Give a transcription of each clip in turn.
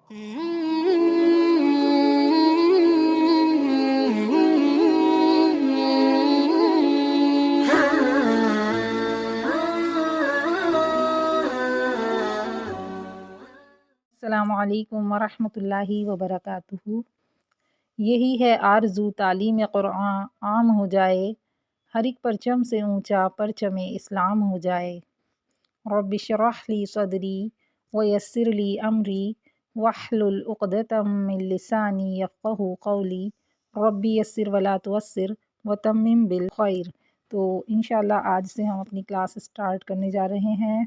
السلام علیکم ورحمۃ اللہ وبرکاتہ۔ یہی ہے آرزو تعلیم قرآن عام ہو جائے، ہر ایک پرچم سے اونچا پرچم اسلام ہو جائے۔ رب اشرح لی صدری ویسر لی امری واحلل عقدۃ من لسانی یفقہوا قولی رب یسر ولا تعسر وتمم بالخیر۔ تو انشاءاللہ آج سے ہم اپنی کلاس سٹارٹ کرنے جا رہے ہیں۔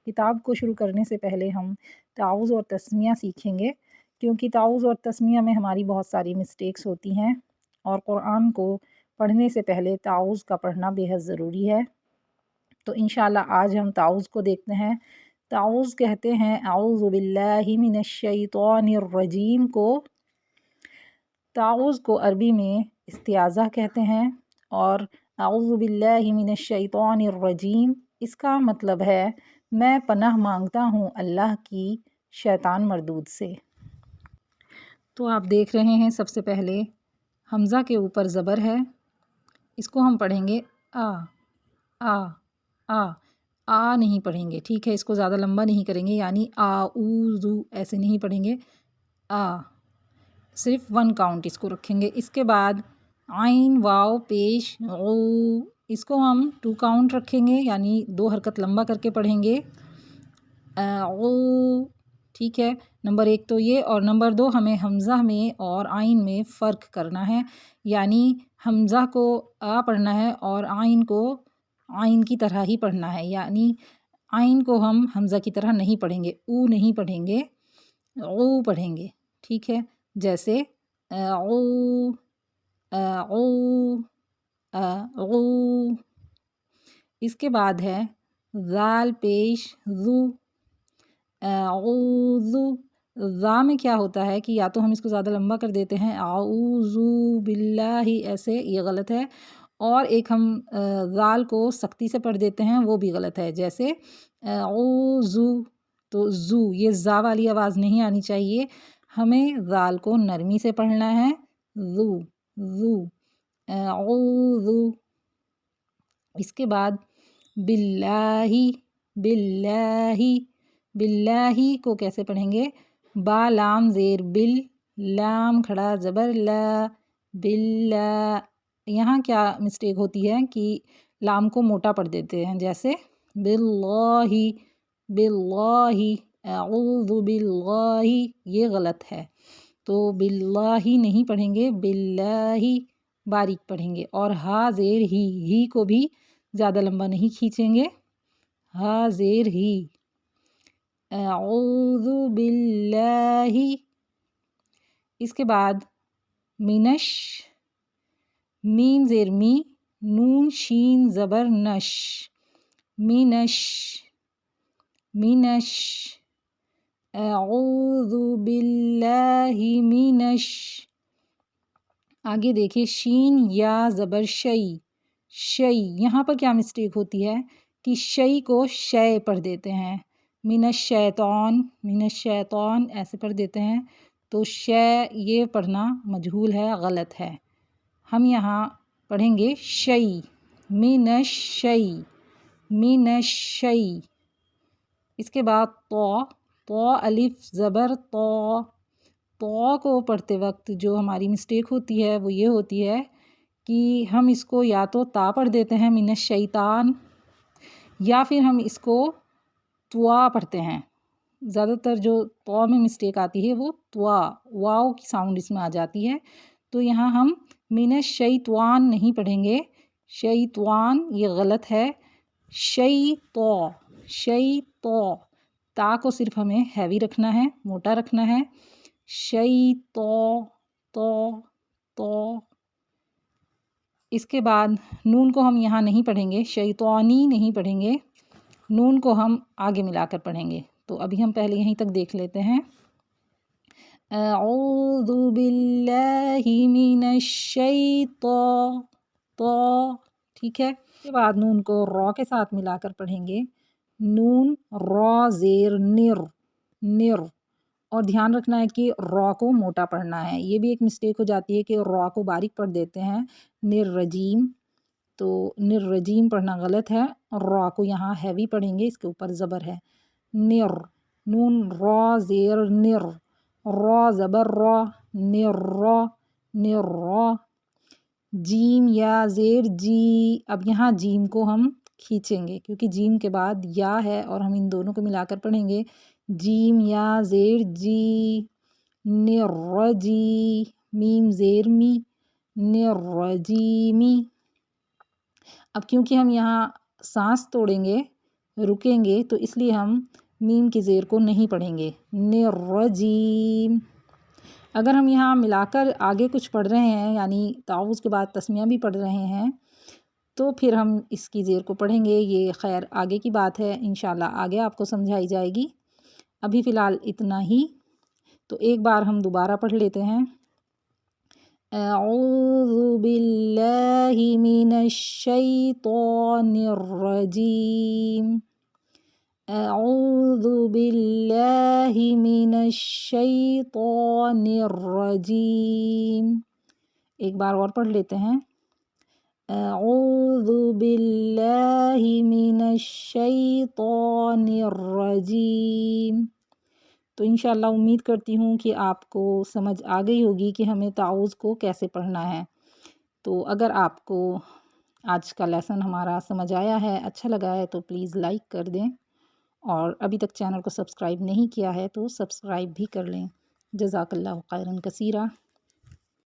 کتاب کو شروع کرنے سے پہلے ہم تعوذ اور تسمیہ سیکھیں گے، کیونکہ تعوذ اور تسمیہ میں ہماری بہت ساری مسٹیکس ہوتی ہیں، اور قرآن کو پڑھنے سے پہلے تعوذ کا پڑھنا بے حد ضروری ہے۔ تو انشاءاللہ آج ہم تعوذ کو دیکھتے ہیں۔ تعوذ کہتے ہیں اعوذ باللہ من الشیطان الرجیم کو۔ تعوذ کو عربی میں استعاذہ کہتے ہیں، اور اعوذ باللہ من الشیطان الرجیم اس کا مطلب ہے میں پناہ مانگتا ہوں اللہ کی شیطان مردود سے۔ تو آپ دیکھ رہے ہیں سب سے پہلے حمزہ کے اوپر زبر ہے، اس کو ہم پڑھیں گے آ آ آ آ نہیں پڑھیں گے، ٹھیک ہے، اس کو زیادہ لمبا نہیں کریں گے، یعنی اعوذ ایسے نہیں پڑھیں گے، آ صرف 1 کاؤنٹ اس کو رکھیں گے۔ اس کے بعد عین واو پیش غو، اس کو ہم 2 کاؤنٹ رکھیں گے، یعنی 2 حرکت لمبا کر کے پڑھیں گے، غو، ٹھیک ہے۔ نمبر 1 تو یہ، اور نمبر 2 ہمیں حمزہ میں اور عین میں فرق کرنا ہے، یعنی حمزہ کو آ پڑھنا ہے اور عین کو عین کی طرح ہی پڑھنا ہے، یعنی عین کو ہم حمزہ کی طرح نہیں پڑھیں گے، او نہیں پڑھیں گے، غو پڑھیں گے، ٹھیک ہے۔ جیسے غو غو غو۔ اس کے بعد ہے ذال پیش ذو، اعوذ، ذا میں کیا ہوتا ہے کہ یا تو ہم اس کو زیادہ لمبا کر دیتے ہیں اعوذ باللہ ایسے، یہ غلط ہے، اور ایک ہم ذال کو سختی سے پڑھ دیتے ہیں، وہ بھی غلط ہے، جیسے اعوذ، تو زو، یہ زا والی آواز نہیں آنی چاہیے، ہمیں ذال کو نرمی سے پڑھنا ہے، ذو ذو اعوذ۔ اس کے بعد باللہ، باللہ، باللہ کو کیسے پڑھیں گے؟ با لام زیر بل، لام کھڑا زبر لا، باللہ۔ یہاں کیا مسٹیک ہوتی ہے کہ لام کو موٹا پڑھ دیتے ہیں، جیسے باللہ، باللہ، اعوذ باللہ، یہ غلط ہے، تو باللہ نہیں پڑھیں گے، باللہ باریک پڑھیں گے، اور ہا زیر ہی کو بھی زیادہ لمبا نہیں کھینچیں گے، ہا زیر ہی، اعوذ باللہ۔ اس کے بعد منش، میم زیر می، نون شین زبر نش، منش، منش، اعوذ باللہ منش۔ آگے دیکھیں شین یا زبر شئی، شئی، یہاں پر کیا مسٹیک ہوتی ہے کہ شئی کو شے پڑھ دیتے ہیں، من الشیطان، من الشیطان ایسے پڑھ دیتے ہیں، تو شے یہ پڑھنا مجہول ہے، غلط ہے، ہم یہاں پڑھیں گے شئی، من الشئی، من الشئی۔ اس کے بعد تو، تو الف زبر تو، تو کو پڑھتے وقت جو ہماری مسٹیک ہوتی ہے وہ یہ ہوتی ہے کہ ہم اس کو یا تو تا پڑھ دیتے ہیں من الشیطان، یا پھر ہم اس کو توا پڑھتے ہیں، زیادہ تر جو تو میں مسٹیک آتی ہے وہ توا، واو کی ساؤنڈ اس میں آ جاتی ہے، تو یہاں ہم من الشیطان نہیں پڑھیں گے، شیطان یہ غلط ہے، شیطو، شیطو، تا کو صرف ہمیں ہیوی رکھنا ہے، موٹا رکھنا ہے، شیطو، تو تو۔ اس کے بعد نون کو ہم یہاں نہیں پڑھیں گے، شیطانی نہیں پڑھیں گے، نون کو ہم آگے ملا کر پڑھیں گے، تو ابھی ہم پہلے یہیں تک دیکھ لیتے ہیں، اعوذ باللہ من الشیطان، تو، ٹھیک ہے۔ اس کے بعد نون کو را کے ساتھ ملا کر پڑھیں گے، نون را زیر نر، نر، اور دھیان رکھنا ہے کہ را کو موٹا پڑھنا ہے. یہ بھی ایک مسٹیک ہو جاتی ہے کہ را کو باریک پڑھ دیتے ہیں نرجیم، تو نرجیم پڑھنا غلط ہے. را کو یہاں ہیوی پڑھیں گے، اس کے اوپر زبر ہے. نر، نون را زیر نر، را زبر را، نر را، نر را. جیم یا زیر جی، اب یہاں جیم کو ہم کھینچیں گے کیونکہ جیم کے بعد یا ہے اور ہم ان دونوں کو ملا کر پڑھیں گے. جیم یا زیر جی، نرجی، میم زیر می، نرجیمی. اب کیونکہ ہم یہاں سانس توڑیں گے، رکیں گے، تو اس لیے ہم میم کی زیر کو نہیں پڑھیں گے. نرجیم. اگر ہم یہاں ملا کر آگے کچھ پڑھ رہے ہیں، یعنی تعوذ کے بعد تسمیہ بھی پڑھ رہے ہیں، تو پھر ہم اس کی زیر کو پڑھیں گے. یہ خیر آگے کی بات ہے، انشاءاللہ آگے آپ کو سمجھائی جائے گی. ابھی فی الحال اتنا ہی. تو ایک بار ہم دوبارہ پڑھ لیتے ہیں. اعوذ باللہ من الشیطان الرجیم، اعوذ باللہ من الشیطان الرجیم. ایک بار اور پڑھ لیتے ہیں. اعوذ باللہ من الشیطان الرجیم. تو انشاءاللہ امید کرتی ہوں کہ آپ کو سمجھ آ گئی ہوگی کہ ہمیں تعوذ کو کیسے پڑھنا ہے. تو اگر آپ کو آج کا لیسن ہمارا سمجھ آیا ہے، اچھا لگا ہے، تو پلیز لائک کر دیں، اور ابھی تک چینل کو سبسکرائب نہیں کیا ہے تو سبسکرائب بھی کر لیں. جزاک اللہ خیرا کثیرا.